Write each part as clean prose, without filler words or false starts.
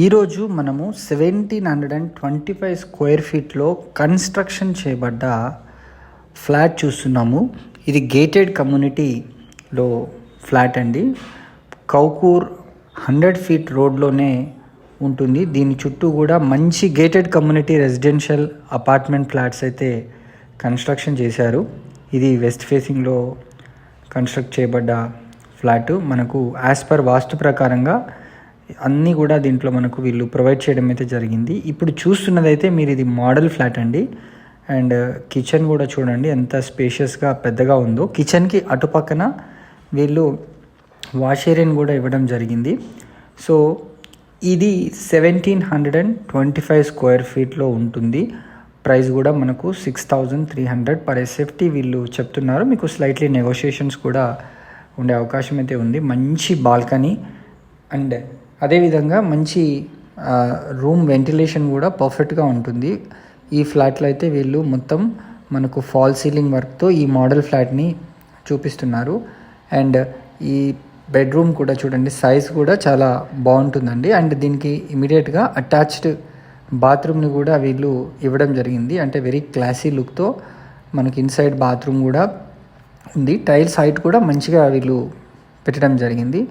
ఈరోజు మనము 1725 square ఫీట్లో construction చేయబడ్డ ఫ్లాట్ చూస్తున్నాము. ఇది గేటెడ్ కమ్యూనిటీలో ఫ్లాట్ అండి. కౌకూర్ 100 ఫీట్ రోడ్లోనే ఉంటుంది. దీని చుట్టూ కూడా మంచి gated community residential apartment flats అయితే కన్స్ట్రక్షన్ చేశారు. ఇది వెస్ట్ ఫేసింగ్లో కన్స్ట్రక్ట్ చేయబడ్డ ఫ్లాట్. మనకు యాజ్ పర్ వాస్తు ప్రకారంగా అన్నీ కూడా దీంట్లో మనకు వీళ్ళు ప్రొవైడ్ చేయడం అయితే జరిగింది. ఇప్పుడు చూస్తున్నదైతే మీరు ఇది మోడల్ ఫ్లాట్ అండి. అండ్ కిచెన్ కూడా చూడండి ఎంత స్పేషియస్గా పెద్దగా ఉందో. కిచెన్కి అటుపక్కన వీళ్ళు వాష్ ఏరియాని కూడా ఇవ్వడం జరిగింది. సో ఇది 1725 స్క్వేర్ ఫీట్లో ఉంటుంది. ప్రైస్ కూడా మనకు 6300 పర్ ఎస్ఎఫ్టీ వీళ్ళు చెప్తున్నారు. మీకు స్లైట్లీ నెగోషియేషన్స్ కూడా ఉండే అవకాశం అయితే ఉంది. మంచి బాల్కనీ అండ్ అదేవిధంగా మంచి రూమ్ వెంటిలేషన్ కూడా పర్ఫెక్ట్గా ఉంటుంది. ఈ ఫ్లాట్లో అయితే వీళ్ళు మొత్తం మనకు ఫాల్ సీలింగ్ వర్క్తో ఈ మోడల్ ఫ్లాట్ని చూపిస్తున్నారు. అండ్ ఈ బెడ్రూమ్ కూడా చూడండి, సైజ్ కూడా చాలా బాగుంటుందండి. అండ్ దీనికి ఇమీడియట్గా అటాచ్డ్ బాత్రూమ్ని కూడా వీళ్ళు ఇవ్వడం జరిగింది. అంటే వెరీ క్లాసీ లుక్తో మనకి ఇన్సైడ్ బాత్రూమ్ కూడా ఉంది. టైల్స్ హైట్ కూడా మంచిగా వీళ్ళు పెట్టడం జరిగింది.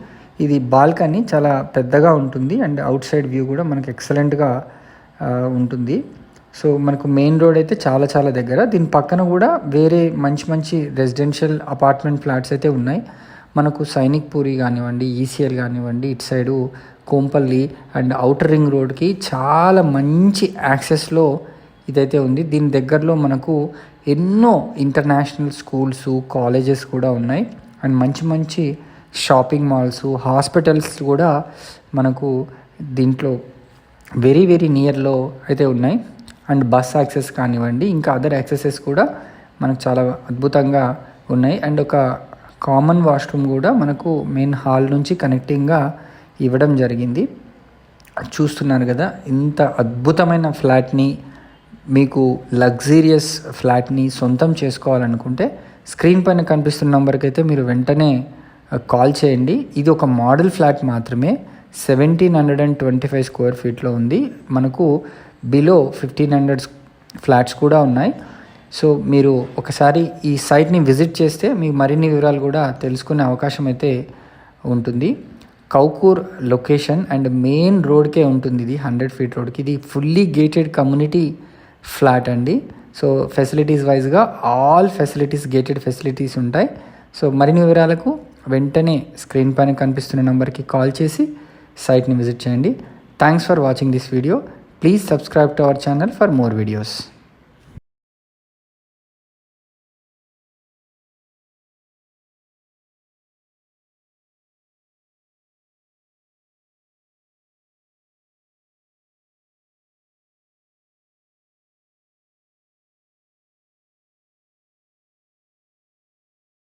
ఇది బాల్కనీ చాలా పెద్దగా ఉంటుంది అండ్ అవుట్ సైడ్ వ్యూ కూడా మనకు ఎక్సలెంట్గా ఉంటుంది. సో మనకు మెయిన్ రోడ్ అయితే చాలా దగ్గర. దీని పక్కన కూడా వేరే మంచి రెసిడెన్షియల్ అపార్ట్మెంట్ ఫ్లాట్స్ అయితే ఉన్నాయి. మనకు సైనిక్ పూరి కానివ్వండి, ఈసీఎల్ కానివ్వండి, ఇటు side Kompally and outer ring రోడ్కి చాలా మంచి యాక్సెస్లో ఇదైతే ఉంది. దీని దగ్గరలో మనకు ఎన్నో ఇంటర్నేషనల్ స్కూల్స్, కాలేజెస్ కూడా ఉన్నాయి. అండ్ మంచి షాపింగ్ మాల్స్, హాస్పిటల్స్ కూడా మనకు దీంట్లో వెరీ నియర్లో అయితే ఉన్నాయి. అండ్ బస్ యాక్సెస్ కానివ్వండి, ఇంకా అదర్ యాక్సెసెస్ కూడా మనకు చాలా అద్భుతంగా ఉన్నాయి. అండ్ ఒక కామన్ వాష్రూమ్ కూడా మనకు మెయిన్ హాల్ నుంచి కనెక్టింగ్గా ఇవ్వడం జరిగింది. చూస్తున్నారు కదా, ఇంత అద్భుతమైన ఫ్లాట్ని, మీకు లగ్జీరియస్ ఫ్లాట్ని సొంతం చేసుకోవాలనుకుంటే స్క్రీన్ పైన కనిపిస్తున్న నెంబర్కి అయితే మీరు వెంటనే కాల్ చేయండి. ఇది ఒక మోడల్ ఫ్లాట్ మాత్రమే. 1725 స్క్వేర్ ఫీట్లో ఉంది. మనకు బిలో 1500 ఫ్లాట్స్ కూడా ఉన్నాయి. సో మీరు ఒకసారి ఈ సైట్ని విజిట్ చేస్తే మీకు మరిన్ని వివరాలు కూడా తెలుసుకునే అవకాశం అయితే ఉంటుంది. కౌకూర్ లొకేషన్ అండ్ మెయిన్ రోడ్కే ఉంటుంది. ఇది 100 ఫీట్ రోడ్కి. ఇది ఫుల్లీ గేటెడ్ కమ్యూనిటీ ఫ్లాట్ అండి. సో ఫెసిలిటీస్ వైజ్గా ఆల్ ఫెసిలిటీస్, గేటెడ్ ఫెసిలిటీస్ ఉంటాయి. సో మరిన్ని వివరాలకు వెంటనే స్క్రీన్ పైన కనిపిస్తున్న నెంబర్కి కాల్ చేసి సైట్ని విజిట్ చేయండి. Thanks for watching this video. Please subscribe to our channel for more videos.